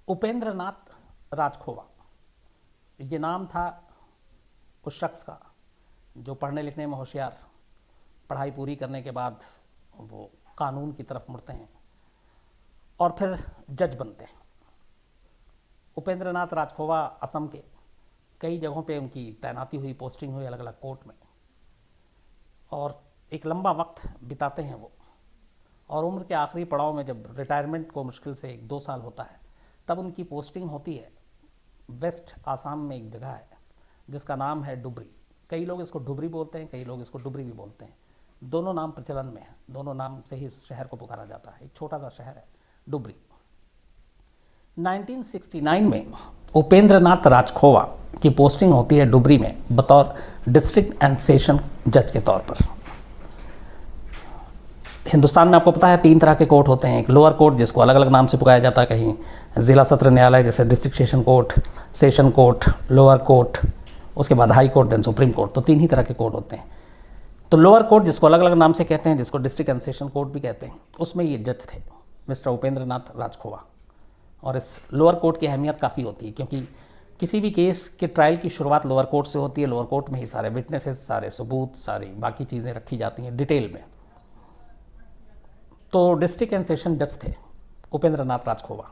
उपेंद्र नाथ राजखोवा, ये नाम था उस शख्स का जो पढ़ने लिखने में होशियार, पढ़ाई पूरी करने के बाद वो कानून की तरफ मुड़ते हैं और फिर जज बनते हैं। उपेंद्र नाथ राजखोवा असम के कई जगहों पे उनकी तैनाती हुई, पोस्टिंग हुई अलग अलग कोर्ट में, और एक लंबा वक्त बिताते हैं वो। और उम्र के आखिरी पड़ाव में जब रिटायरमेंट को मुश्किल से 1-2 साल होता है, तब उनकी पोस्टिंग होती है वेस्ट आसाम में एक जगह है जिसका नाम है डुबरी। कई लोग इसको डुबरी बोलते हैं, कई लोग इसको डुबरी भी बोलते हैं। दोनों नाम प्रचलन में हैं, दोनों नाम से ही इस शहर को पुकारा जाता है। एक छोटा सा शहर है डुबरी। 1969 में उपेंद्र नाथ राजखोवा की पोस्टिंग होती है डुबरी में बतौर डिस्ट्रिक्ट एंड सेशन जज के तौर पर। हिंदुस्तान में आपको पता है 3 तरह के कोर्ट होते हैं। एक लोअर कोर्ट जिसको अलग अलग नाम से पुकारा जाता है, कहीं ज़िला सत्र न्यायालय जैसे district session court, lower court, उसके बाद high court, then supreme court. तो 3 ही तरह के कोर्ट होते हैं। तो लोअर कोर्ट जिसको अलग अलग नाम से कहते हैं, जिसको डिस्ट्रिक्ट एंड सेशन कोर्ट भी कहते हैं, उसमें ये जज थे मिस्टर उपेंद्र नाथ राजखोवा। और इस लोअर कोर्ट की अहमियत काफ़ी होती है क्योंकि किसी भी केस के ट्रायल की शुरुआत लोअर कोर्ट से होती है। लोअर कोर्ट में ही सारे विटनेसेस, सारे सबूत, सारी बाकी चीज़ें रखी जाती हैं डिटेल में। तो डिस्ट्रिक्ट एंड सेशन जज थे उपेंद्र नाथ राजखोवा।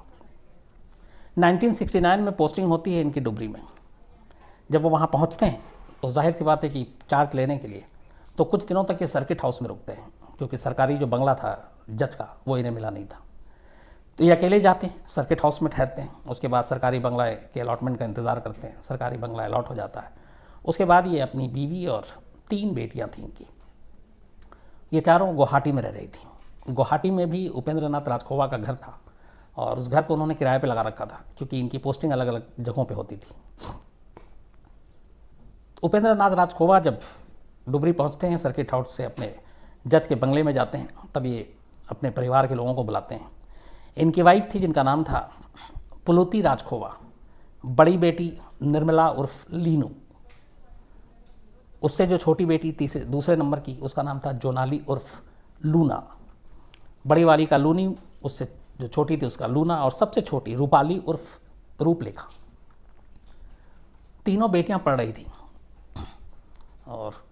1969 में पोस्टिंग होती है इनकी डुबरी में। जब वो वहाँ पहुँचते हैं तो जाहिर सी बात है कि चार्ज लेने के लिए तो कुछ दिनों तक ये सर्किट हाउस में रुकते हैं, क्योंकि सरकारी जो बंगला था जज का वो इन्हें मिला नहीं था। तो ये अकेले जाते हैं, सर्किट हाउस में ठहरते हैं। उसके बाद सरकारी बंगला के अलॉटमेंट का इंतज़ार करते हैं। सरकारी बंगला अलॉट हो जाता है। उसके बाद ये अपनी बीवी और 3 बेटियां थीं इनकी, ये चारों गुवाहाटी में रह रही थी। गुवाहाटी में भी उपेंद्र नाथ राजखोवा का घर था और उस घर को उन्होंने किराए पे लगा रखा था क्योंकि इनकी पोस्टिंग अलग अलग जगहों पे होती थी। उपेंद्र नाथ राजखोवा जब डुबरी पहुंचते हैं, सर्किट हाउस से अपने जज के बंगले में जाते हैं, तब ये अपने परिवार के लोगों को बुलाते हैं। इनकी वाइफ थी जिनका नाम था पुलुती राजखोवा, बड़ी बेटी निर्मला उर्फ लीनू, उससे जो छोटी बेटी दूसरे नंबर की, उसका नाम था जोनाली उर्फ लूना। बड़ी वाली का लूनी, उससे जो छोटी थी उसका लूना, और सबसे छोटी रूपाली उर्फ रूपलेखा। तीनों बेटियां पढ़ रही थी और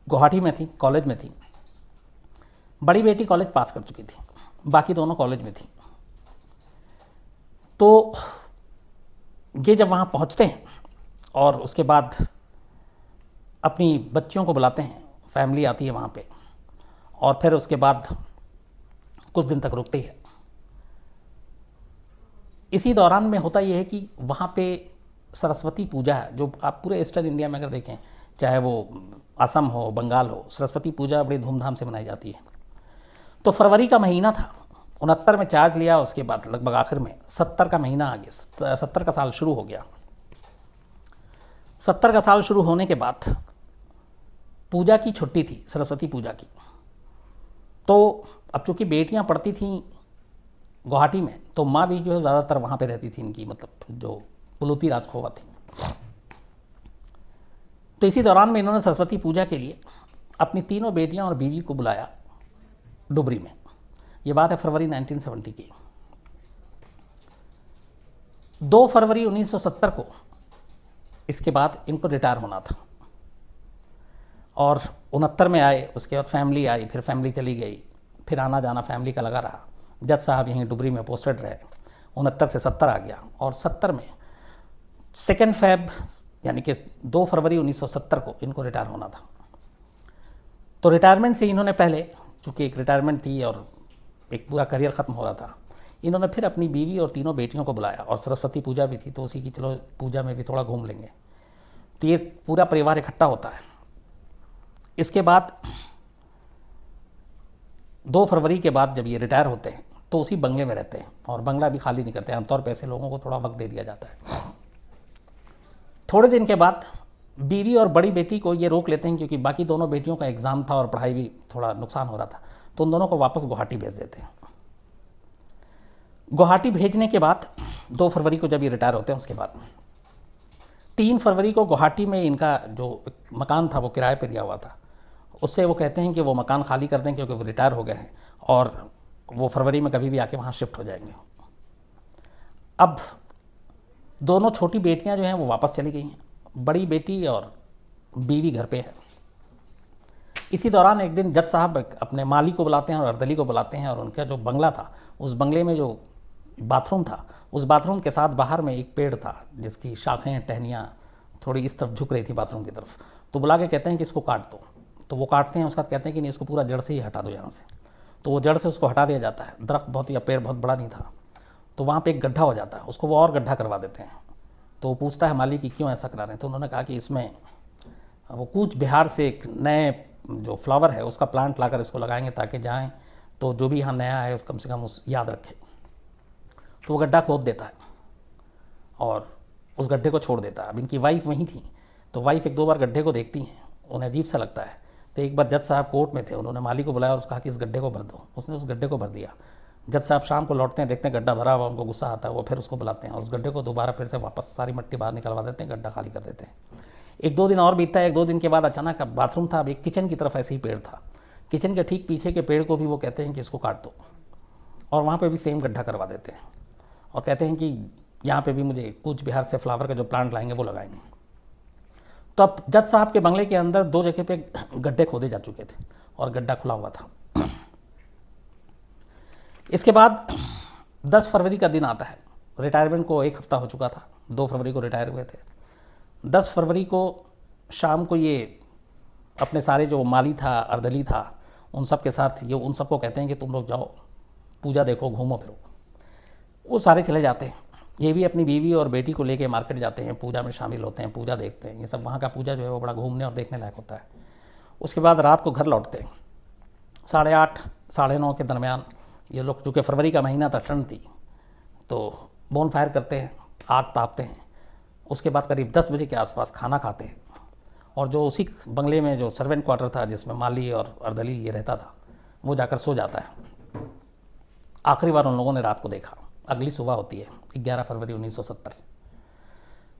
गुवाहाटी में थी, कॉलेज में थी। बड़ी बेटी कॉलेज पास कर चुकी थी, बाकी दोनों कॉलेज में थी। तो ये जब वहाँ पहुँचते हैं और उसके बाद अपनी बच्चियों को बुलाते हैं, फैमिली आती है वहाँ पे, और फिर उसके बाद कुछ दिन तक रुकती है। इसी दौरान में होता यह है कि वहाँ पे सरस्वती पूजा है, जो आप पूरे ईस्टर्न इंडिया में अगर देखें, चाहे वो असम हो, बंगाल हो, सरस्वती पूजा बड़ी धूमधाम से मनाई जाती है। तो फरवरी का महीना था, 69 में चार्ज लिया, उसके बाद लगभग आखिर में 70 का महीना आ गया, 70 का साल शुरू हो गया। 70 का साल शुरू होने के बाद पूजा की छुट्टी थी, सरस्वती पूजा की। तो अब चूँकि बेटियां पढ़ती थीं गुवाहाटी में, तो माँ भी जो है ज़्यादातर वहाँ पे रहती थी इनकी, मतलब जो पुलुती राजखोवा थी। तो इसी दौरान में इन्होंने सरस्वती पूजा के लिए अपनी तीनों बेटियां और बीवी को बुलाया डुबरी में। ये बात है फरवरी 1970 की। 2 फरवरी 1970 को इसके बाद इनको रिटायर होना था और 69 में आए। उसके बाद फैमिली आई, फिर फैमिली चली गई, फिर आना जाना फैमिली का लगा रहा। जज साहब यहीं डुबरी में पोस्टेड रहे। 69 से 70 आ गया और 70 में 2 फेब यानी कि 2 फरवरी 1970 को इनको रिटायर होना था। तो रिटायरमेंट से इन्होंने पहले, चूँकि एक रिटायरमेंट थी और एक पूरा करियर ख़त्म हो रहा था, इन्होंने फिर अपनी बीवी और तीनों बेटियों को बुलाया। और सरस्वती पूजा भी थी तो उसी की चलो पूजा में भी थोड़ा घूम लेंगे। तो ये पूरा परिवार इकट्ठा होता है। इसके बाद 2 फरवरी के बाद जब ये रिटायर होते हैं तो उसी बंगले में रहते हैं और बंगला भी खाली नहीं करते। आमतौर पर ऐसे लोगों को थोड़ा वक्त दे दिया जाता है। थोड़े दिन के बाद बीवी और बड़ी बेटी को ये रोक लेते हैं क्योंकि बाकी दोनों बेटियों का एग्ज़ाम था और पढ़ाई भी थोड़ा नुकसान हो रहा था, तो उन दोनों को वापस गुवाहाटी भेज देते हैं। गुवाहाटी भेजने के बाद 2 फरवरी को जब ये रिटायर होते हैं, उसके बाद 3 फरवरी को गुवाहाटी में इनका जो मकान था वो किराए पे दिया हुआ था, उससे वो कहते हैं कि वो मकान खाली कर दें क्योंकि वो रिटायर हो गए हैं और वो फरवरी में कभी भी आके वहाँ शिफ्ट हो जाएंगे। अब दोनों छोटी बेटियां जो हैं वो वापस चली गई हैं, बड़ी बेटी और बीवी घर पे है। इसी दौरान एक दिन जज साहब अपने माली को बुलाते हैं और अर्दली को बुलाते हैं, और उनका जो बंगला था उस बंगले में जो बाथरूम था, उस बाथरूम के साथ बाहर में एक पेड़ था जिसकी शाखें टहनियाँ थोड़ी इस तरफ झुक रही थी बाथरूम की तरफ। तो बुला के कहते हैं कि इसको काट दो। तो वो काटते हैं, उसके बाद कहते हैं कि नहीं, इसको पूरा जड़ से ही हटा दो यहाँ से। तो वो जड़ से उसको हटा दिया जाता है। दरख्त बहुत या पेड़ बहुत बड़ा नहीं था, तो वहाँ पे एक गड्ढा हो जाता है, उसको वो और गड्ढा करवा देते हैं। तो वो पूछता है माली कि क्यों ऐसा करा रहे हैं। तो उन्होंने कहा कि इसमें वो कूच बिहार से एक नए जो फ्लावर है उसका प्लांट लाकर इसको लगाएंगे, ताकि जाएँ तो जो भी यहाँ नया है उस कम से कम उस याद रखे। तो वो गड्ढा खोद देता है और उस गड्ढे को छोड़ देता है। अब इनकी वाइफ वहीं थी, तो वाइफ एक दो बार गड्ढे को देखती हैं, उन्हें अजीब सा लगता है। तो एक बार जज साहब कोर्ट में थे, उन्होंने माली को बुलाया और उसको कहा कि इस गड्ढे को भर दो। उसने उस गड्ढे को भर दिया। जज साहब शाम को लौटते हैं, देखते हैं गड्ढा भरा हुआ, उनको गुस्सा आता है, वो फिर उसको बुलाते हैं और उस गड्ढे को दोबारा फिर से वापस सारी मिट्टी बाहर निकलवा देते हैं, गड्ढा खाली कर देते हैं। एक दो दिन और बीतता है। एक दो दिन के बाद अचानक अब बाथरूम था, अब एक किचन की तरफ ऐसे ही पेड़ था। किचन के ठीक पीछे के पेड़ को भी वो कहते हैं कि इसको काट दो, और वहाँ पे भी सेम गड्ढा करवा देते हैं और कहते हैं कि यहाँ पे भी मुझे कूच बिहार से फ्लावर का जो प्लांट लाएंगे वो लगाएंगे। तो अब जज साहब के बंगले के अंदर दो जगह पे गड्ढे खोदे जा चुके थे और गड्ढा खुला हुआ था। इसके बाद 10 फरवरी का दिन आता है। रिटायरमेंट को एक हफ्ता हो चुका था, 2 फरवरी को रिटायर हुए थे। 10 फरवरी को शाम को ये अपने सारे जो माली था, अर्दली था, उन सब के साथ ये उन सबको कहते हैं कि तुम लोग जाओ पूजा देखो, घूमो फिरो। वो सारे चले जाते हैं। ये भी अपनी बीवी और बेटी को लेके मार्केट जाते हैं, पूजा में शामिल होते हैं, पूजा देखते हैं। ये सब वहाँ का पूजा जो है वो बड़ा घूमने और देखने लायक होता है। उसके बाद रात को घर लौटते हैं 8:30 9:30 के दरमियान। ये लोग, चूँकि फरवरी का महीना था, ठंड थी, तो बोन फायर करते हैं, आग तापते हैं। उसके बाद करीब 10 बजे के आसपास खाना खाते हैं, और जो उसी बंगले में जो सर्वेंट क्वार्टर था जिसमें माली और अर्दली ये रहता था, वो जाकर सो जाता है। आखिरी बार उन लोगों ने रात को देखा। अगली सुबह होती है 11 फरवरी 1970।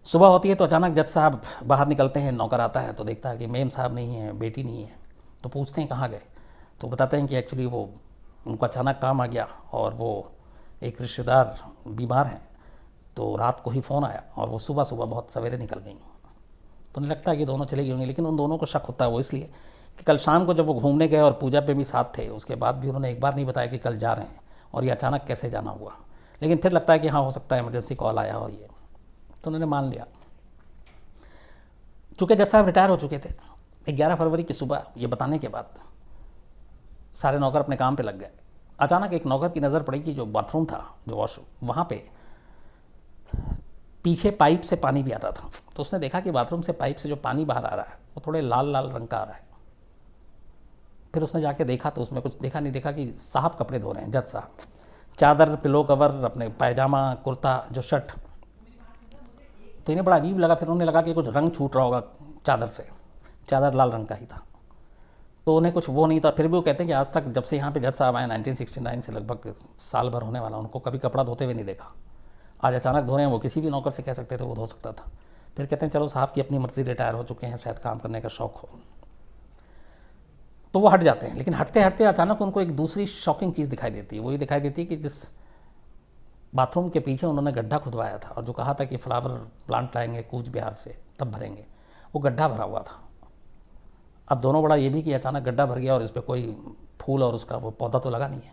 सुबह होती है तो अचानक जज साहब बाहर निकलते हैं, नौकर आता है तो देखता है कि मेम साहब नहीं है, बेटी नहीं है। तो पूछते हैं कहाँ गए, तो बताते हैं कि एक्चुअली वो उनको अचानक काम आ गया और वो एक रिश्तेदार बीमार हैं, तो रात को ही फ़ोन आया और वो सुबह सुबह बहुत सवेरे निकल गई। तो नहीं लगता कि दोनों चले गई होंगी, लेकिन उन दोनों को शक होता है वो इसलिए कि कल शाम को जब वो घूमने गए और पूजा पे भी साथ थे, उसके बाद भी उन्होंने एक बार नहीं बताया कि कल जा रहे हैं, और ये अचानक कैसे जाना हुआ। लेकिन फिर लगता है कि हाँ, हो सकता है इमरजेंसी कॉल आया और ये, तो उन्होंने मान लिया। चूँकि जज साहब रिटायर हो चुके थे, 11 फरवरी की सुबह ये बताने के बाद सारे नौकर अपने काम पे लग गए। अचानक एक नौकर की नज़र पड़ी कि जो बाथरूम था, जो वॉशरूम, वहाँ पे पीछे पाइप से पानी भी आता था। तो उसने देखा कि बाथरूम से पाइप से जो पानी बाहर आ रहा है वो थोड़े लाल लाल रंग का आ रहा है। फिर उसने जाके देखा तो उसमें कुछ देखा नहीं, देखा कि साहब कपड़े धो रहे हैं, जज साहब। चादर, पिलो कवर, अपने पायजामा, कुर्ता, जो शर्ट। तो इन्हें बड़ा अजीब लगा। फिर उन्हें लगा कि कुछ रंग छूट रहा होगा चादर से, चादर लाल रंग का ही था, तो उन्हें कुछ वो नहीं था। फिर भी वो कहते हैं कि आज तक जब से यहाँ पे जज साहब आए 1969 से, लगभग साल भर होने वाला, उनको कभी कपड़ा धोते हुए नहीं देखा। आज अचानक धो रहे हैं, वो किसी भी नौकर से कह सकते थे वो धो सकता था। फिर कहते हैं चलो साहब की अपनी मर्जी, रिटायर हो चुके हैं, शायद काम करने का शौक़ हो, तो वो हट जाते हैं। लेकिन हटते हटते अचानक उनको एक दूसरी शॉकिंग चीज़ दिखाई देती है। वो ये दिखाई देती है कि जिस बाथरूम के पीछे उन्होंने गड्ढा खुदवाया था और जो कहा था कि फ्लावर प्लांट लाएंगे कूच बिहार से तब भरेंगे, वो गड्ढा भरा हुआ था। अब दोनों बड़ा ये भी कि अचानक गड्ढा भर गया और इस पर कोई फूल और उसका वो पौधा तो लगा नहीं है।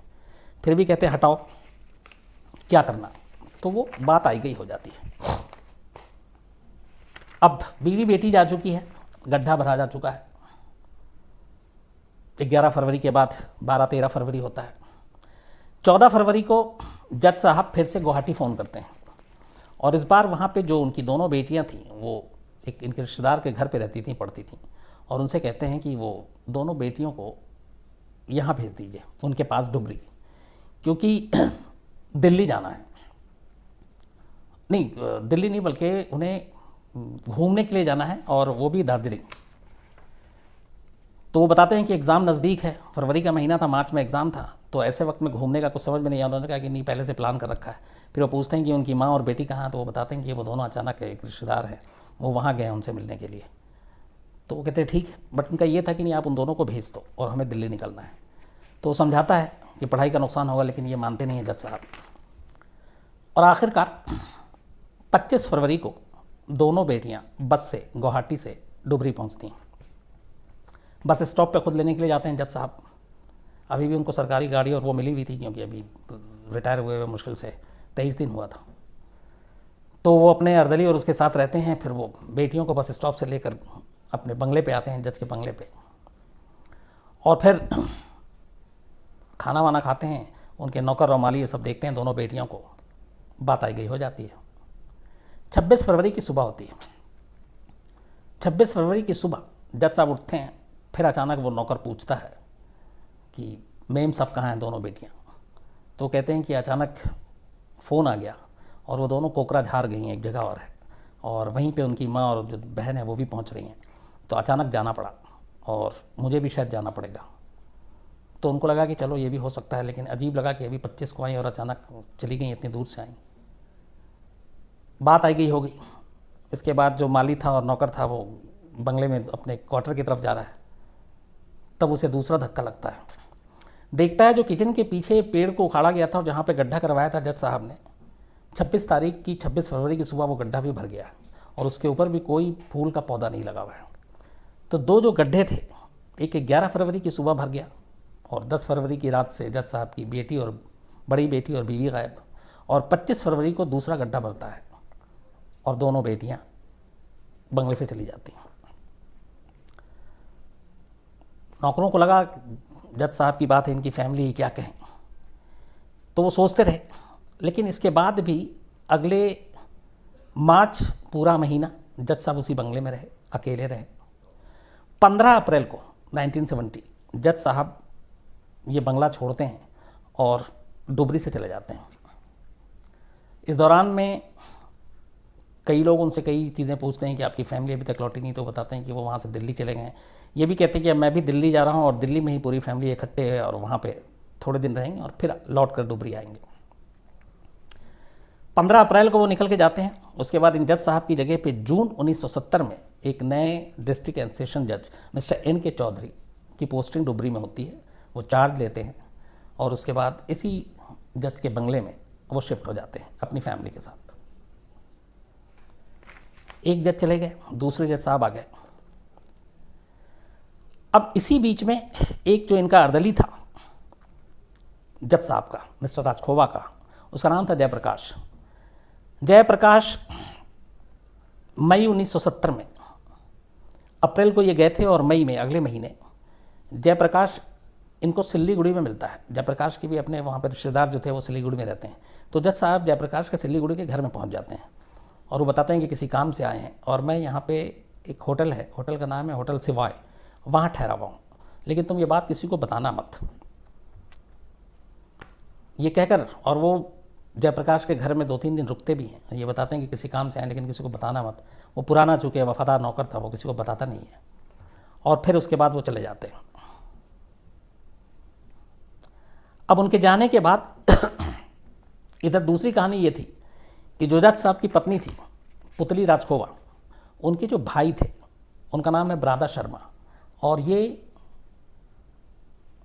फिर भी कहते हैं हटाओ, क्या करना। तो वो बात आई गई हो जाती है। अब बीवी बेटी जा चुकी है, गड्ढा भरा जा चुका है। 11 फरवरी के बाद 12-13 फरवरी होता है। 14 फरवरी को जज साहब फिर से गुवाहाटी फ़ोन करते हैं, और इस बार वहाँ पे जो उनकी दोनों बेटियाँ थीं, वो एक इनके रिश्तेदार के घर पे रहती थीं, पढ़ती थीं, और उनसे कहते हैं कि वो दोनों बेटियों को यहाँ भेज दीजिए, उनके पास डुबरी, क्योंकि दिल्ली जाना है। नहीं, दिल्ली नहीं, बल्कि उन्हें घूमने के लिए जाना है, और वो भी दार्जिलिंग। तो वो बताते हैं कि एग्ज़ाम नज़दीक है, फरवरी का महीना था, मार्च में एग्ज़ाम था, तो ऐसे वक्त में घूमने का कुछ समझ में नहीं आया। उन्होंने कहा कि नहीं, पहले से प्लान कर रखा है। फिर वो पूछते हैं कि उनकी माँ और बेटी कहाँ हैं, तो वो बताते हैं कि वो दोनों अचानक एक रिश्तेदार है, वो वहाँ गए हैं उनसे मिलने के लिए। तो वो कहते हैं ठीक है, बट उनका ये था कि नहीं, आप उन दोनों को भेज दो और हमें दिल्ली निकलना है। तो वो समझाता है कि पढ़ाई का नुकसान होगा, लेकिन ये मानते नहीं हैं जज साहब। और आखिरकार 25 फरवरी को दोनों बेटियां बस से गुवाहाटी से डुबरी पहुंचती हैं। बस स्टॉप पे खुद लेने के लिए जाते हैं जज साहब। अभी भी उनको सरकारी गाड़ी और वो मिली हुई थी, क्योंकि अभी रिटायर हुए मुश्किल से 23 दिन हुआ था। तो वो अपने अर्दली और उसके साथ रहते हैं। फिर वो बेटियों को बस स्टॉप से लेकर अपने बंगले पे आते हैं, जज के बंगले पे, और फिर खाना वाना खाते हैं। उनके नौकर और माली ये सब देखते हैं दोनों बेटियों को। बात आई गई हो जाती है। 26 फरवरी की सुबह होती है। 26 फरवरी की सुबह जज साहब उठते हैं। फिर अचानक वो नौकर पूछता है कि मेम साहब कहाँ हैं दोनों बेटियाँ। तो कहते हैं कि अचानक फ़ोन आ गया और वो दोनों कोकराझार गई हैं एक जगह और वहीं पे उनकी माँ और जो बहन है वो भी पहुंच रही हैं। तो अचानक जाना पड़ा और मुझे भी शायद जाना पड़ेगा। तो उनको लगा कि चलो ये भी हो सकता है, लेकिन अजीब लगा कि अभी 25 को आई और अचानक चली गई, इतनी दूर से आई। बात आई गई होगी। इसके बाद जो माली था और नौकर था वो बंगले में अपने क्वार्टर की तरफ जा रहा है। तब उसे दूसरा धक्का लगता है। देखता है जो किचन के पीछे पेड़ को उखाड़ा गया था और जहाँ पे गड्ढा करवाया था जज साहब ने, 26 फरवरी की सुबह वो गड्ढा भी भर गया और उसके ऊपर भी कोई फूल का पौधा नहीं लगा हुआ है। तो दो जो गड्ढे थे, एक 11 फरवरी की सुबह भर गया और 10 फरवरी की रात से जज साहब की बेटी और बड़ी बेटी और बीवी गायब, और 25 फरवरी को दूसरा गड्ढा भरता है और दोनों बेटियां बंगले से चली जाती हैं। नौकरों को लगा जज साहब की बात है, इनकी फैमिली क्या कहें, तो वो सोचते रहे। लेकिन इसके बाद भी अगले मार्च पूरा महीना जज साहब उसी बंगले में रहे, अकेले रहे। 15 अप्रैल को 1970 जज साहब ये बंगला छोड़ते हैं और डुबरी से चले जाते हैं। इस दौरान में कई लोग उनसे कई चीज़ें पूछते हैं कि आपकी फैमिली अभी तक लौटी नहीं, तो बताते हैं कि वो वहाँ से दिल्ली चले गए। ये भी कहते हैं कि मैं भी दिल्ली जा रहा हूँ और दिल्ली में ही पूरी फैमिली इकट्ठे है और वहाँ पे थोड़े दिन रहेंगे और फिर लौट कर डुबरी आएंगे। 15 अप्रैल को वो निकल के जाते हैं। उसके बाद इन जज साहब की जगह पे जून 1970 में एक नए डिस्ट्रिक्ट एंड सेशन जज मिस्टर N.K. चौधरी की पोस्टिंग डुबरी में होती है। वो चार्ज लेते हैं और उसके बाद इसी जज के बंगले में वो शिफ्ट हो जाते हैं अपनी फैमिली के साथ। एक जज चले गए, दूसरे जज साहब आ गए। अब इसी बीच में एक जो इनका अर्दली था जज साहब का, मिस्टर राजखोवा का, उसका नाम था जयप्रकाश। जयप्रकाश मई 1970 में, अप्रैल को ये गए थे और मई में अगले महीने जयप्रकाश इनको सिल्लीगुड़ी में मिलता है। जयप्रकाश की भी अपने वहाँ पर रिश्तेदार जो थे वो सिल्लीगुड़ी में रहते हैं। तो जज साहब जयप्रकाश के सिल्लीगुड़ी के घर में पहुँच जाते हैं और वो बताते हैं कि किसी काम से आए हैं और मैं यहाँ पे एक होटल है, होटल का नाम है होटल सिवाय, वहाँ ठहरा हुआ हूँ, लेकिन तुम ये बात किसी को बताना मत। ये कहकर और वो जयप्रकाश के घर में 2-3 दिन रुकते भी हैं। ये बताते हैं कि किसी काम से आए लेकिन किसी को बताना मत। वो पुराना चूँकि वफादार नौकर था, वो किसी को बताता नहीं है। और फिर उसके बाद वो चले जाते हैं। अब उनके जाने के बाद इधर दूसरी कहानी ये थी कि जो जज साहब की पत्नी थी पुतली राजखोवा, उनके जो भाई थे उनका नाम है ब्रादा शर्मा और ये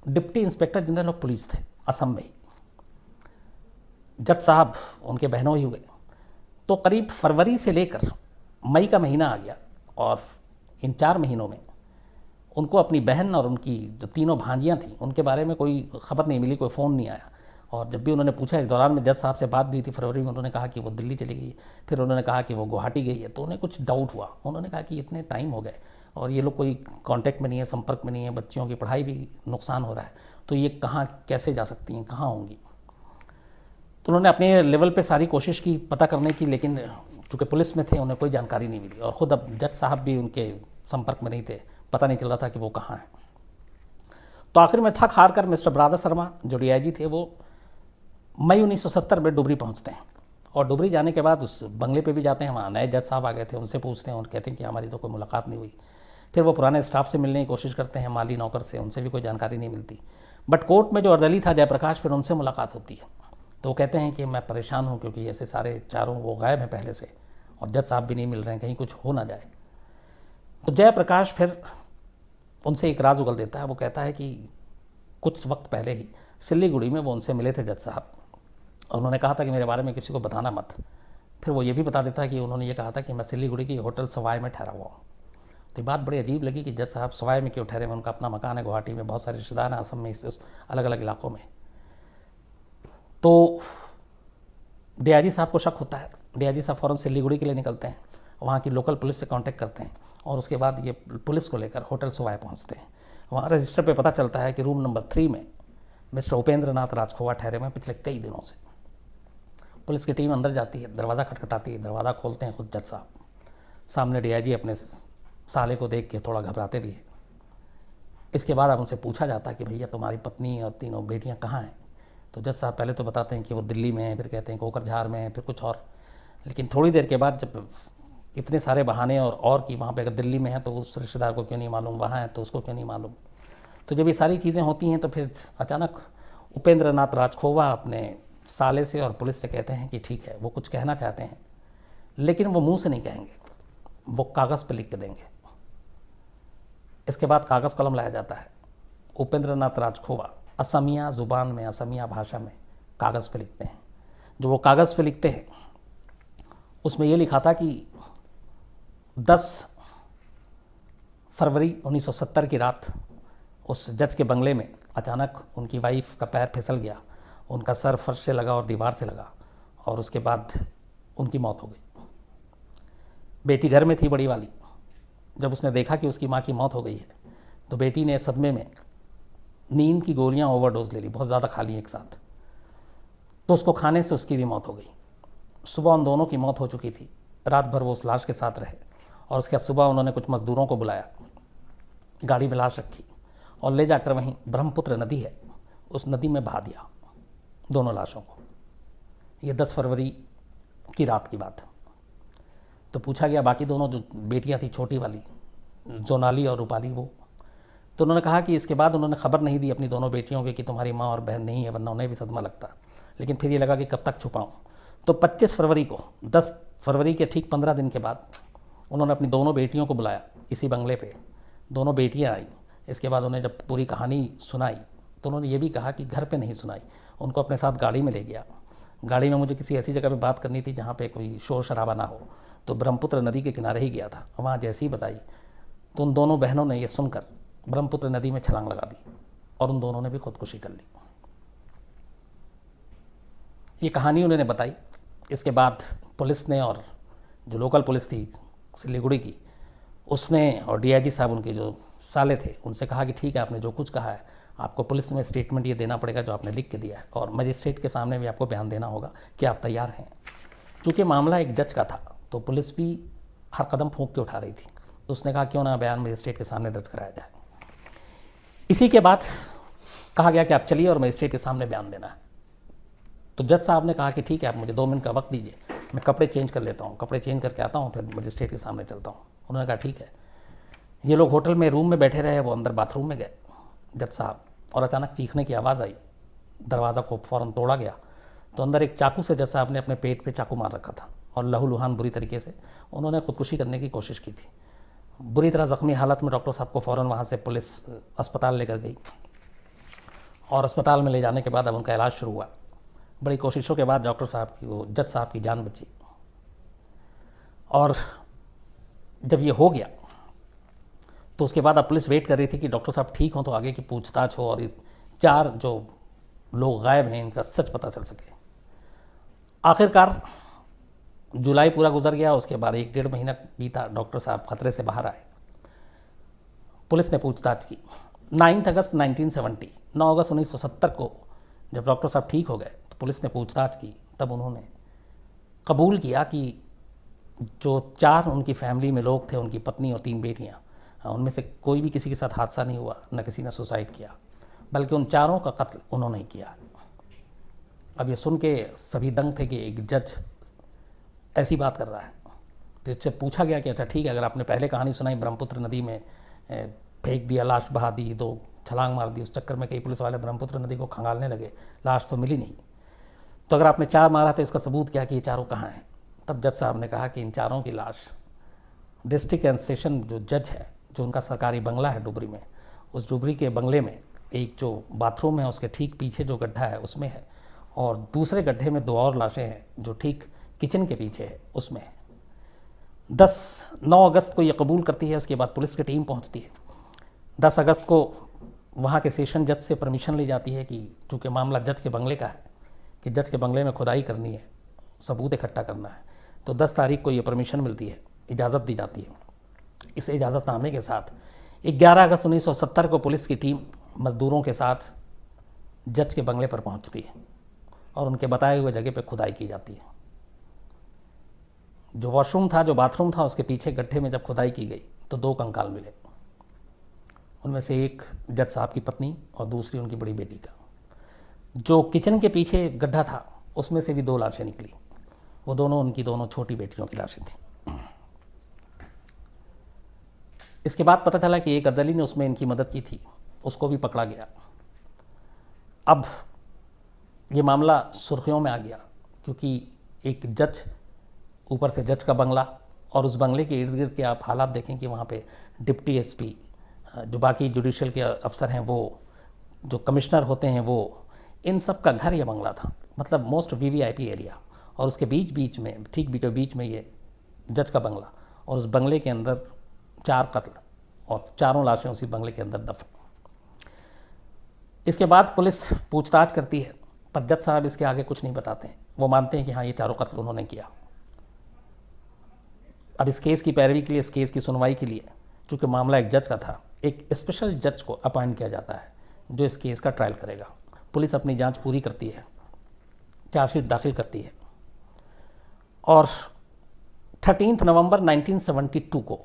deputy inspector general of police थे असम में। जज साहब उनके बहनों ही हुए। तो करीब फरवरी से लेकर मई का महीना आ गया और इन 4 महीनों में उनको अपनी बहन और उनकी जो तीनों भांजियां थीं उनके बारे में कोई ख़बर नहीं मिली, कोई फ़ोन नहीं आया। और जब भी उन्होंने पूछा, इस दौरान में जज साहब से बात भी हुई थी फरवरी में, उन्होंने कहा कि वो दिल्ली चली गई। फिर उन्होंने कहा कि वो गुवाहाटी गई है। तो उन्हें कुछ डाउट हुआ। उन्होंने कहा कि इतने टाइम हो गए और ये लोग कोई कांटेक्ट में नहीं है, संपर्क में नहीं है, बच्चियों की पढ़ाई भी नुकसान हो रहा है, तो ये कहाँ कैसे जा सकती हैं, कहाँ होंगी। तो उन्होंने अपने लेवल पे सारी कोशिश की पता करने की, लेकिन चूँकि पुलिस में थे उन्हें कोई जानकारी नहीं मिली और ख़ुद अब जज साहब भी उनके संपर्क में नहीं थे, पता नहीं चल रहा था कि वो कहाँ हैं। तो आखिर में थक हार कर मिस्टर ब्रादा शर्मा जो DIG थे वो मई 1970 में डुबरी पहुंचते हैं और डुबरी जाने के बाद उस बंगले पे भी जाते हैं। वहाँ नए जज साहब आ गए थे, उनसे पूछते हैं और कहते हैं कि हमारी तो कोई मुलाकात नहीं हुई। फिर वो पुराने स्टाफ से मिलने की कोशिश करते हैं, माली नौकर से, उनसे भी कोई जानकारी नहीं मिलती। बट कोर्ट में जो अर्दली था जयप्रकाश, फिर उनसे मुलाकात होती है। तो वो कहते हैं कि मैं परेशान हूँ क्योंकि ऐसे सारे चारों वो गायब हैं पहले से और जज साहब भी नहीं मिल रहे हैं, कहीं कुछ हो ना जाए। तो जयप्रकाश फिर उनसे एक राज उगल देता है। वो कहता है कि कुछ वक्त पहले ही सिल्लीगुड़ी में वो उनसे मिले थे जज साहब और उन्होंने कहा था कि मेरे बारे में किसी को बताना मत। फिर वो ये भी बता देता है कि उन्होंने ये कहा था कि मैं सिलीगुड़ी की होटल सवाई में ठहरा हुआ हूँ। तो ये बात बड़ी अजीब लगी कि जज साहब सवाई में क्यों ठहरे हैं, उनका अपना मकान है गुवाहाटी में, बहुत सारे रिश्तेदार हैं असम में, इस अलग अलग इलाकों में। तो डीआईजी साहब को शक होता है। डीआईजी साहब फ़ौरन सिलीगुड़ी के लिए निकलते हैं, वहाँ की लोकल पुलिस से कांटेक्ट करते हैं और उसके बाद ये पुलिस को लेकर होटल सवाई पहुँचते हैं। वहाँ रजिस्टर पे पता चलता है कि रूम नंबर 3 में मिस्टर उपेंद्र नाथ राजखोवा ठहरे हुए हैं पिछले कई दिनों से। पुलिस की टीम अंदर जाती है, दरवाज़ा खटखटाती है, दरवाज़ा खोलते हैं खुद जज साहब। सामने डीआईजी अपने साले को देख के थोड़ा घबराते भी है। इसके बाद अब उनसे पूछा जाता है कि भैया तुम्हारी पत्नी और तीनों बेटियां कहाँ हैं। तो जज साहब पहले तो बताते हैं कि वो दिल्ली में हैं, फिर कहते हैं कोकरझार में हैं, फिर कुछ और। लेकिन थोड़ी देर के बाद जब इतने सारे बहाने और कि वहाँ पे अगर दिल्ली में है तो उस रिश्तेदार को क्यों नहीं मालूम, वहाँ है तो उसको क्यों नहीं मालूम। तो जब ये सारी चीज़ें होती हैं तो फिर अचानक उपेंद्र नाथ राजखोवा अपने साले से और पुलिस से कहते हैं कि ठीक है, वो कुछ कहना चाहते हैं लेकिन वो मुंह से नहीं कहेंगे, वो कागज़ पे लिख के देंगे। इसके बाद कागज़ कलम लाया जाता है। उपेंद्र नाथ राजखोवा असमिया ज़ुबान में, असमिया भाषा में कागज़ पे लिखते हैं। जो वो कागज़ पे लिखते हैं उसमें ये लिखा था कि 10 फरवरी 1970 की रात उस जज के बंगले में अचानक उनकी वाइफ का पैर फिसल गया, उनका सर फर्श से लगा और दीवार से लगा और उसके बाद उनकी मौत हो गई। बेटी घर में थी बड़ी वाली। जब उसने देखा कि उसकी माँ की मौत हो गई है तो बेटी ने सदमे में नींद की गोलियां ओवरडोज ले ली, बहुत ज़्यादा खा ली एक साथ, तो उसको खाने से उसकी भी मौत हो गई। सुबह उन दोनों की मौत हो चुकी थी। रात भर वो उस लाश के साथ रहे और उसके बाद सुबह उन्होंने कुछ मज़दूरों को बुलाया, गाड़ी में लाश रखी और ले जाकर वहीं ब्रह्मपुत्र नदी है उस नदी में बहा दिया दोनों लाशों को। ये 10 फरवरी की रात की बात है। तो पूछा गया बाकी दोनों जो बेटियां थी, छोटी वाली जोनाली और रूपाली, वो तो उन्होंने कहा कि इसके बाद उन्होंने खबर नहीं दी अपनी दोनों बेटियों की कि तुम्हारी माँ और बहन नहीं है, वरना उन्हें भी सदमा लगता। लेकिन फिर ये लगा कि कब तक छुपाऊँ। तो 25 फरवरी को, 10 फरवरी के ठीक 15 दिन के बाद उन्होंने अपनी दोनों बेटियों को बुलाया इसी बंगले पे। दोनों बेटियां आई। इसके बाद उन्हें जब पूरी कहानी सुनाई तो उन्होंने ये भी कहा कि घर पे नहीं सुनाई, उनको अपने साथ गाड़ी में ले गया। गाड़ी में मुझे किसी ऐसी जगह पे बात करनी थी जहाँ पे कोई शोर शराबा ना हो, तो ब्रह्मपुत्र नदी के किनारे ही गया था। वहाँ जैसे ही बताई तो उन दोनों बहनों ने ये सुनकर ब्रह्मपुत्र नदी में छलांग लगा दी और उन दोनों ने भी खुदकुशी कर ली। ये कहानी उन्होंने बताई। इसके बाद पुलिस ने, और जो लोकल पुलिस थी सिलीगुड़ी की, उसने और डीआईजी साहब उनके जो साले थे उनसे कहा कि ठीक है, आपने जो कुछ कहा है आपको पुलिस में स्टेटमेंट ये देना पड़ेगा जो आपने लिख के दिया है, और मजिस्ट्रेट के सामने भी आपको बयान देना होगा कि आप तैयार हैं। चूँकि मामला एक जज का था तो पुलिस भी हर कदम फूंक के उठा रही थी, तो उसने कहा क्यों ना बयान मजिस्ट्रेट के सामने दर्ज कराया जाए। इसी के बाद कहा गया कि आप चलिए और मजिस्ट्रेट के सामने बयान देना है। तो जज साहब ने कहा कि ठीक है, आप मुझे 2 मिनट का वक्त दीजिए, मैं कपड़े चेंज कर लेता हूँ, कपड़े चेंज करके आता हूँ, फिर मजिस्ट्रेट के सामने चलता हूँ। उन्होंने कहा ठीक है। ये लोग होटल में रूम में बैठे रहे, वो अंदर बाथरूम में गए जज साहब, और अचानक चीखने की आवाज़ आई। दरवाज़ा को फ़ौरन तोड़ा गया तो अंदर एक चाकू से जज साहब ने अपने पेट पे चाकू मार रखा था और लहूलुहान बुरी तरीके से उन्होंने खुदकुशी करने की कोशिश की थी। बुरी तरह ज़ख्मी हालत में डॉक्टर साहब को फ़ौरन वहाँ से पुलिस अस्पताल लेकर गई और अस्पताल में ले जाने के बाद अब उनका इलाज शुरू हुआ। बड़ी कोशिशों के बाद डॉक्टर साहब की, वो जज साहब की जान बची। और जब ये हो गया तो उसके बाद अब पुलिस वेट कर रही थी कि डॉक्टर साहब ठीक हों तो आगे की पूछताछ हो और 4 जो लोग गायब हैं इनका सच पता चल सके। आखिरकार जुलाई पूरा गुजर गया। उसके बाद 1-1.5 महीना बीता, डॉक्टर साहब खतरे से बाहर आए। पुलिस ने पूछताछ की। 9 अगस्त 1970, 9 अगस्त 1970 को जब डॉक्टर साहब ठीक हो गए तो पुलिस ने पूछताछ की। तब उन्होंने कबूल किया कि जो 4 उनकी फैमिली में लोग थे, उनकी पत्नी और 3 बेटियां, उनमें से कोई भी किसी के साथ हादसा नहीं हुआ, न किसी ने सुसाइड किया, बल्कि उन 4 का कत्ल उन्होंने ही किया। अब ये सुन के सभी दंग थे कि एक जज ऐसी बात कर रहा है। फिर उससे पूछा गया कि अच्छा ठीक है, अगर आपने पहले कहानी सुनाई ब्रह्मपुत्र नदी में फेंक दिया, लाश बहा दी, 2 छलांग मार दी, उस चक्कर में कई पुलिस वाले ब्रह्मपुत्र नदी को खंगालने लगे, लाश तो मिली नहीं, तो अगर आपने 4 मारा तो इसका सबूत क्या कि ये 4 कहाँ हैं? तब जज साहब ने कहा कि इन 4 की लाश डिस्ट्रिक्ट एंड सेशन जो जज है, जो उनका सरकारी बंगला है डुबरी में, उस डुबरी के बंगले में एक जो बाथरूम है उसके ठीक पीछे जो गड्ढा है उसमें है, और दूसरे गड्ढे में 2 और लाशें हैं जो ठीक किचन के पीछे है उसमें। 9 अगस्त को ये कबूल करती है। उसके बाद पुलिस की टीम पहुंचती है। 10 अगस्त को वहाँ के सेशन जज से परमिशन ली जाती है कि चूँकि मामला जज के बंगले का है कि जज के बंगले में खुदाई करनी है, सबूत इकट्ठा करना है, तो 10 तारीख को ये परमिशन मिलती है, इजाज़त दी जाती है। इस इजाज़तनामे के साथ 11 अगस्त 1970 को पुलिस की टीम मज़दूरों के साथ जज के बंगले पर पहुंचती है और उनके बताए हुए जगह पर खुदाई की जाती है। जो वॉशरूम था, जो बाथरूम था, उसके पीछे गड्ढे में जब खुदाई की गई तो 2 कंकाल मिले। उनमें से एक जज साहब की पत्नी और दूसरी उनकी बड़ी बेटी का। जो किचन के पीछे गड्ढा था उसमें से भी 2 लाशें निकली। वो दोनों उनकी दोनों छोटी बेटियों की लाशें थीं। इसके बाद पता चला कि एक अर्दली ने उसमें इनकी मदद की थी, उसको भी पकड़ा गया। अब ये मामला सुर्खियों में आ गया क्योंकि एक जज, ऊपर से जज का बंगला, और उस बंगले के इर्द गिर्द के आप हालात देखें कि वहाँ पे डिप्टी एसपी, जो बाकी जुडिशल के अफसर हैं वो, जो कमिश्नर होते हैं वो, इन सब का घर या बंगला था। मतलब मोस्ट वीवीआईपी एरिया। और उसके बीच में, ठीक बीचों बीच में ये जज का बंगला, और उस बंगले के अंदर 4 कत्ल और 4 लाशें उसी बंगले के अंदर दफन। इसके बाद पुलिस पूछताछ करती है, पर जज साहब इसके आगे कुछ नहीं बताते हैं। वो मानते हैं कि हाँ, ये 4 कत्ल उन्होंने किया। अब इस केस की पैरवी के लिए, इस केस की सुनवाई के लिए, चूँकि मामला एक जज का था, एक स्पेशल जज को अपॉइंट किया जाता है जो इस केस का ट्रायल करेगा। पुलिस अपनी जांच पूरी करती है, चार्जशीट दाखिल करती है, और 13 नवंबर 1972 को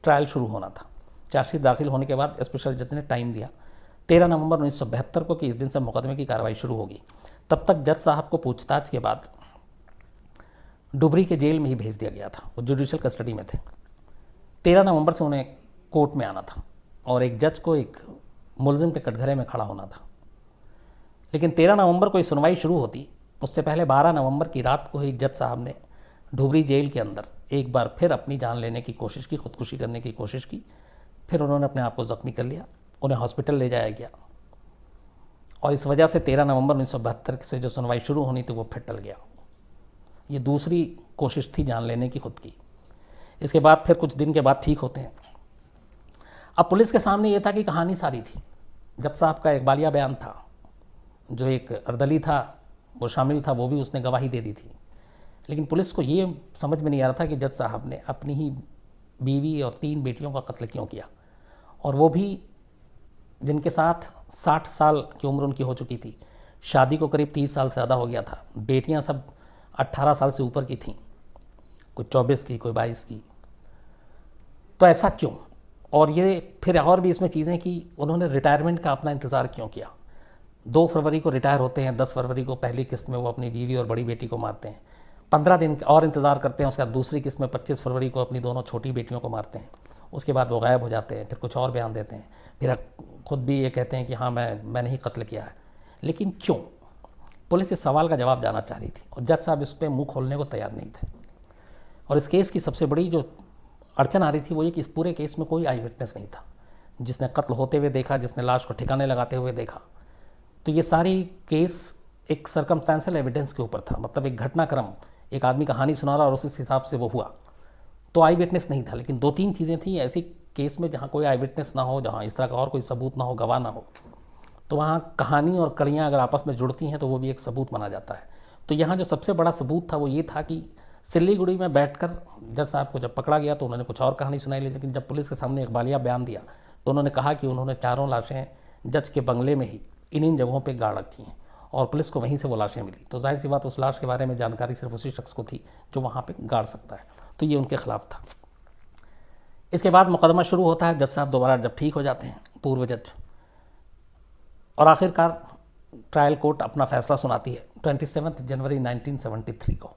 ट्रायल शुरू होना था। चार्जशीट दाखिल होने के बाद स्पेशल जज ने टाइम दिया 13 नवंबर 1972 को कि इस दिन से मुकदमे की कार्रवाई शुरू होगी। तब तक जज साहब को पूछताछ के बाद डुबरी के जेल में ही भेज दिया गया था। वो जुडिशल कस्टडी में थे। 13 नवंबर से उन्हें कोर्ट में आना था और एक जज को एक मुलजिम के कटघरे में खड़ा होना था। लेकिन 13 नवंबर को ये सुनवाई शुरू होती, उससे पहले 12 नवंबर की रात को ही जज साहब ने डुबरी जेल के अंदर एक बार फिर अपनी जान लेने की कोशिश की, खुदकुशी करने की कोशिश की। फिर उन्होंने अपने आप को ज़ख्मी कर लिया। उन्हें हॉस्पिटल ले जाया गया और इस वजह से 13 नवंबर 1972 से जो सुनवाई शुरू होनी थी वो फिर टल गया। ये दूसरी कोशिश थी जान लेने की खुद की। इसके बाद फिर कुछ दिन के बाद ठीक होते हैं। अब पुलिस के सामने ये था कि कहानी सारी थी। जज साहब का इकबालिया बयान था, जो एक अर्दली था वो शामिल था, वो भी उसने गवाही दे दी थी। लेकिन पुलिस को ये समझ में नहीं आ रहा था कि जज साहब ने अपनी ही बीवी और 3 बेटियों का कत्ल क्यों किया, और वो भी जिनके साथ 60 साल की उम्र उनकी हो चुकी थी। शादी को करीब 30 साल से ज़्यादा हो गया था। बेटियां सब 18 साल से ऊपर की थीं, कोई 24 की, कोई 22 की। तो ऐसा क्यों? और ये फिर और भी इसमें चीज़ें कि उन्होंने रिटायरमेंट का अपना इंतज़ार क्यों किया। 2 फरवरी को रिटायर होते हैं, 10 फरवरी को पहली किस्त में वो अपनी बीवी और बड़ी बेटी को मारते हैं। 15 दिन और इंतज़ार करते हैं। उसके बाद दूसरी किस्त में 25 फरवरी को अपनी दोनों छोटी बेटियों को मारते हैं। उसके बाद वो गायब हो जाते हैं। फिर कुछ और बयान देते हैं। फिर खुद भी ये कहते हैं कि हाँ, मैंने ही कत्ल किया है। लेकिन क्यों? पुलिस इस सवाल का जवाब जाना चाह रही थी और जज साहब इस पर मुँह खोलने को तैयार नहीं थे। और इस केस की सबसे बड़ी जो अड़चन आ रही थी वो ये कि इस पूरे केस में कोई आई विटनेस नहीं था जिसने कत्ल होते हुए देखा, जिसने लाश को ठिकाने लगाते हुए देखा। तो ये सारी केस एक सर्कमस्टेंशियल एविडेंस के ऊपर था। मतलब एक घटनाक्रम, एक आदमी कहानी सुना रहा और उस हिसाब से वो हुआ। तो आई विटनेस नहीं था। लेकिन 2-3 चीज़ें थी ऐसी केस में जहाँ कोई आई विटनेस ना हो, जहाँ इस तरह का और कोई सबूत ना हो, गवाह ना हो, तो वहाँ कहानी और कड़ियाँ अगर आपस में जुड़ती हैं तो वो भी एक सबूत माना जाता है। तो यहाँ जो सबसे बड़ा सबूत था वो ये था कि सिल्लीगुड़ी में बैठकर जज साहब को जब पकड़ा गया तो उन्होंने कुछ और कहानी सुनाई, लेकिन जब पुलिस के सामने इकबालिया बयान दिया तो उन्होंने कहा कि उन्होंने 4 लाशें जज के बंगले में ही इन जगहों पे गाड़ रखी हैं और पुलिस को वहीं से वो लाशें मिली। तो जाहिर सी बात उस लाश के बारे में जानकारी सिर्फ उसी शख्स को थी जो वहाँ पे गाड़ सकता है। तो ये उनके खिलाफ था। इसके बाद मुकदमा शुरू होता है। जज साहब दोबारा जब ठीक हो जाते हैं, पूर्व जज, और आखिरकार ट्रायल कोर्ट अपना फैसला सुनाती है 27 जनवरी 1973 को।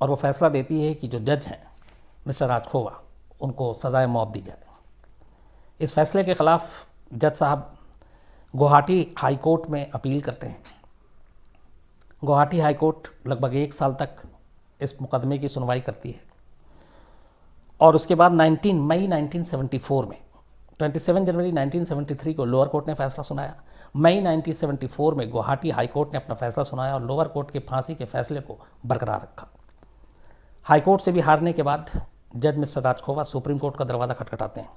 और वो फैसला देती है कि जो जज हैं मिस्टर राजखोवा, उनको सज़ाए मौत दी जाए। इस फैसले के ख़िलाफ़ जज साहब गुवाहाटी हाई कोर्ट में अपील करते हैं। गुवाहाटी हाई कोर्ट लगभग 1 साल तक इस मुकदमे की सुनवाई करती है और उसके बाद 19 मई 1974 में 27 जनवरी 1973 को लोअर कोर्ट ने फैसला सुनाया। मई 1974 में गुवाहाटी हाई कोर्ट ने अपना फैसला सुनाया और लोअर कोर्ट के फांसी के फैसले को बरकरार रखा। हाई कोर्ट से भी हारने के बाद जज मिस्टर राजखोवा सुप्रीम कोर्ट का दरवाज़ा खटखटाते हैं।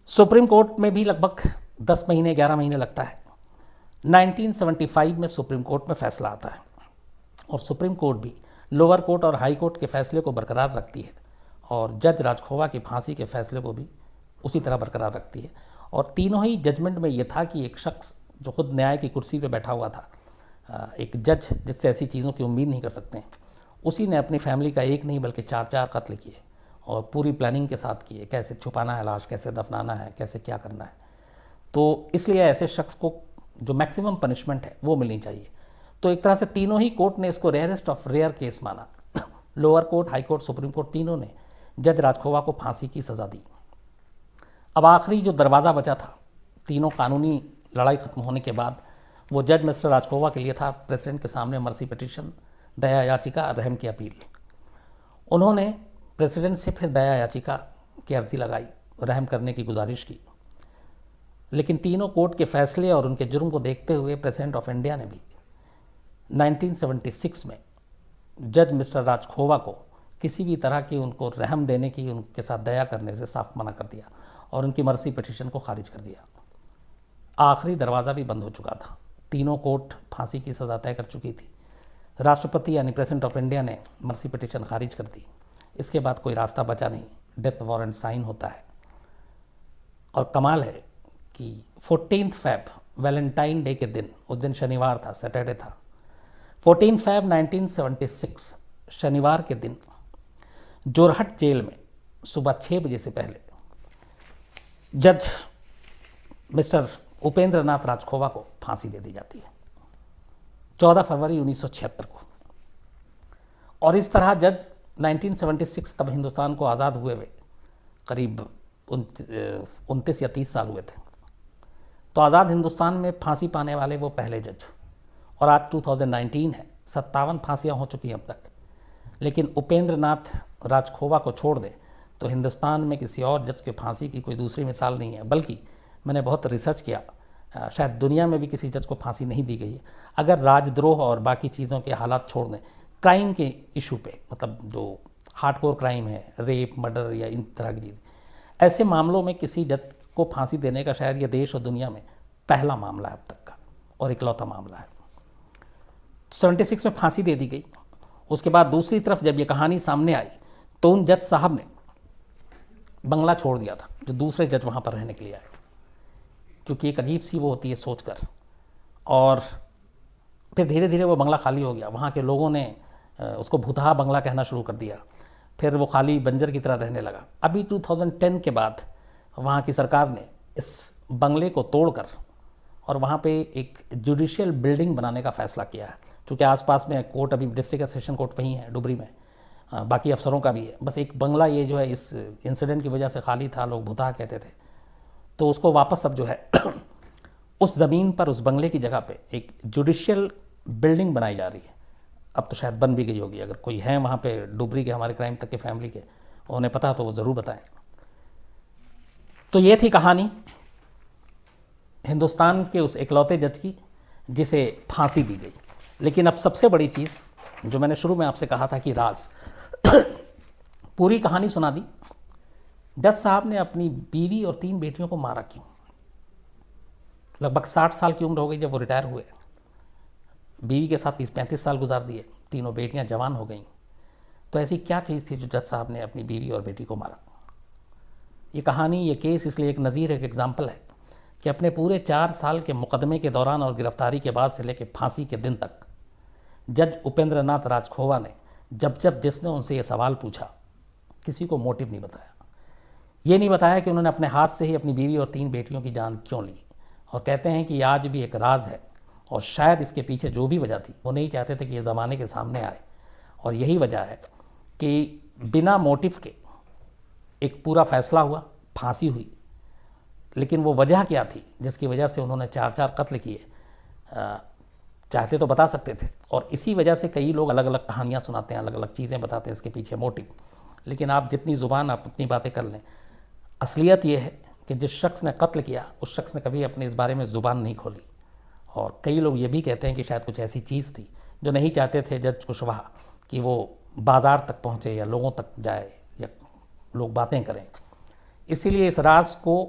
सुप्रीम कोर्ट में भी लगभग 10 महीने 11 महीने लगता है। 1975 में सुप्रीम कोर्ट में फैसला आता है और सुप्रीम कोर्ट भी लोअर कोर्ट और हाई कोर्ट के फैसले को बरकरार रखती है और जज राजखोवा की फांसी के फैसले को भी उसी तरह बरकरार रखती है। और तीनों ही जजमेंट में ये था कि एक शख्स जो खुद न्याय की कुर्सी पे बैठा हुआ था, एक जज जिससे ऐसी चीज़ों की उम्मीद नहीं कर सकते हैं, उसी ने अपनी फैमिली का एक नहीं बल्कि 4 कत्ल किए और पूरी प्लानिंग के साथ किए, कैसे छुपाना है लाश, कैसे दफनाना है, कैसे क्या करना है। तो इसलिए ऐसे शख्स को जो मैक्सिमम पनिशमेंट है वो मिलनी चाहिए। तो एक तरह से तीनों ही कोर्ट ने इसको रेयरेस्ट ऑफ रेयर केस माना। Lower court, high court, supreme court तीनों ने जज राजखोवा को फांसी की सज़ा दी। अब आखिरी जो दरवाज़ा बचा था तीनों कानूनी लड़ाई खत्म होने के बाद, वो जज मिस्टर राजखोवा के लिए था प्रेसिडेंट के सामने मर्सी पिटीशन, दया याचिका, रहम की अपील। उन्होंने प्रेसिडेंट से फिर दया याचिका की अर्जी लगाई, रहम करने की गुजारिश की, लेकिन तीनों कोर्ट के फैसले और उनके जुर्म को देखते हुए प्रेसिडेंट ऑफ इंडिया ने भी 1976 में जज मिस्टर राजखोवा को किसी भी तरह की उनको रहम देने की, उनके साथ दया करने से साफ मना कर दिया और उनकी मर्सी पिटीशन को खारिज कर दिया। आखिरी दरवाज़ा भी बंद हो चुका था। तीनों कोर्ट फांसी की सज़ा तय कर चुकी थी। राष्ट्रपति यानी प्रेसिडेंट ऑफ इंडिया ने मर्सी पिटीशन खारिज कर दी। इसके बाद कोई रास्ता बचा नहीं, डेथ वारंट साइन होता है। और कमाल है कि 14 फैब वैलेंटाइन डे के दिन, उस दिन शनिवार था, सैटरडे था, 14 फैब 1976 शनिवार के दिन जोरहट जेल में सुबह 6 बजे से पहले जज मिस्टर उपेंद्र नाथ राजखोवा को फांसी दे दी जाती है 14 फरवरी 1976 को। और इस तरह जज 1976, तब हिंदुस्तान को आज़ाद हुए हुए करीब 29 या 30 साल हुए थे, तो आज़ाद हिंदुस्तान में फांसी पाने वाले वो पहले जज। और आज 2019 है, 57 फांसियाँ हो चुकी हैं अब तक। लेकिन उपेंद्र नाथ राजखोवा को छोड़ दे तो हिंदुस्तान में किसी और जज के फांसी की कोई दूसरी मिसाल नहीं है। बल्कि मैंने बहुत रिसर्च किया, शायद दुनिया में भी किसी जज को फांसी नहीं दी गई है। अगर राजद्रोह और बाकी चीज़ों के हालात छोड़ दें, क्राइम के इशू पे, मतलब जो हार्डकोर क्राइम है, रेप, मर्डर या इन तरह की चीज़, ऐसे मामलों में किसी जज को फांसी देने का शायद ये देश और दुनिया में पहला मामला है अब तक का और इकलौता मामला है। 76 में फांसी दे दी गई। उसके बाद दूसरी तरफ जब ये कहानी सामने आई तो उन जज साहब ने बंगला छोड़ दिया था जो दूसरे जज वहाँ पर रहने के लिए आए, क्योंकि एक अजीब सी वो होती है सोचकर। और फिर धीरे धीरे वो बंगला खाली हो गया। वहाँ के लोगों ने उसको भूतहा बंगला कहना शुरू कर दिया। फिर वो खाली बंजर की तरह रहने लगा। अभी 2010 के बाद वहाँ की सरकार ने इस बंगले को तोड़कर और वहाँ पे एक जुडिशियल बिल्डिंग बनाने का फ़ैसला किया है, क्योंकि आसपास में कोर्ट, अभी डिस्ट्रिक्ट सेशन कोर्ट वहीं है डुबरी में, बाकी अफसरों का भी है। बस एक बंगला ये जो है इस इंसिडेंट की वजह से खाली था, लोग भूतहा कहते थे, तो उसको वापस अब जो है उस ज़मीन पर, उस बंगले की जगह पे एक जुडिशियल बिल्डिंग बनाई जा रही है। अब तो शायद बन भी गई होगी। अगर कोई है वहाँ पे डुबरी के, हमारे क्राइम तक के फैमिली के, उन्हें पता तो वो ज़रूर बताएं। तो ये थी कहानी हिंदुस्तान के उस इकलौते जज की जिसे फांसी दी गई। लेकिन अब सबसे बड़ी चीज़ जो मैंने शुरू में आपसे कहा था कि राज पूरी कहानी सुना दी। जज साहब ने अपनी बीवी और 3 बेटियों को मारा क्यों? लगभग 60 साल की उम्र हो गई जब वो रिटायर हुए। बीवी के साथ 30-35 साल गुजार दिए, तीनों बेटियां जवान हो गईं। तो ऐसी क्या चीज़ थी जो जज साहब ने अपनी बीवी और बेटी को मारा? ये कहानी, ये केस इसलिए एक नज़ीर, एक एग्जाम्पल है कि अपने पूरे 4 साल के मुकदमे के दौरान और गिरफ्तारी के बाद से लेकर फांसी के दिन तक जज उपेंद्र नाथ राजखोवा ने जब जब जिसने उनसे ये सवाल पूछा, किसी को मोटिव नहीं बताया। ये नहीं बताया कि उन्होंने अपने हाथ से ही अपनी बीवी और 3 बेटियों की जान क्यों ली। और कहते हैं कि आज भी एक राज है और शायद इसके पीछे जो भी वजह थी, वो नहीं चाहते थे कि ये ज़माने के सामने आए। और यही वजह है कि बिना मोटिव के एक पूरा फैसला हुआ, फांसी हुई। लेकिन वो वजह क्या थी जिसकी वजह से उन्होंने 4 कत्ल किए? चाहते तो बता सकते थे। और इसी वजह से कई लोग अलग अलग कहानियाँ सुनाते हैं, अलग अलग चीज़ें बताते हैं इसके पीछे मोटिव। लेकिन आप जितनी ज़ुबान, आप उतनी बातें कर लें, असलियत ये है कि जिस शख्स ने कत्ल किया उस शख्स ने कभी अपने इस बारे में ज़ुबान नहीं खोली। और कई लोग ये भी कहते हैं कि शायद कुछ ऐसी चीज़ थी जो नहीं चाहते थे जज कुशवाहा कि वो बाज़ार तक पहुँचे या लोगों तक जाए या लोग बातें करें, इसीलिए इस राज को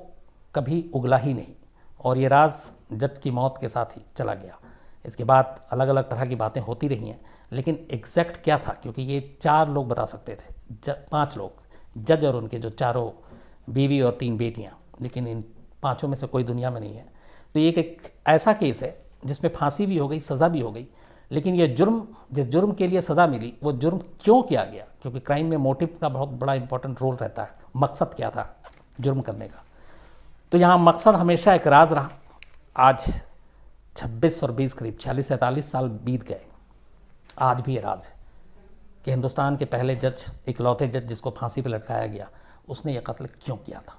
कभी उगला ही नहीं और ये राज जज की मौत के साथ ही चला गया। इसके बाद अलग अलग तरह की बातें होती रही हैं, लेकिन एग्जैक्ट क्या था, क्योंकि ये 4 लोग बता सकते थे, 5 लोग, जज और उनके जो चारों बीवी और 3 बेटियां, लेकिन इन 5 में से कोई दुनिया में नहीं है। तो ये एक ऐसा केस है जिसमें फांसी भी हो गई, सज़ा भी हो गई, लेकिन ये जुर्म, जिस जुर्म के लिए सज़ा मिली वो जुर्म क्यों किया गया, क्योंकि क्राइम में मोटिव का बहुत बड़ा इंपॉर्टेंट रोल रहता है। मकसद क्या था जुर्म करने का, तो यहाँ मकसद हमेशा एक राज रहा। आज 26 और 20 करीब 46-47 साल बीत गए, आज भी ये राज है कि हिंदुस्तान के पहले जज, इकलौते जज जिसको फांसी पर लटकाया गया, उसने ये कत्ल क्यों किया था।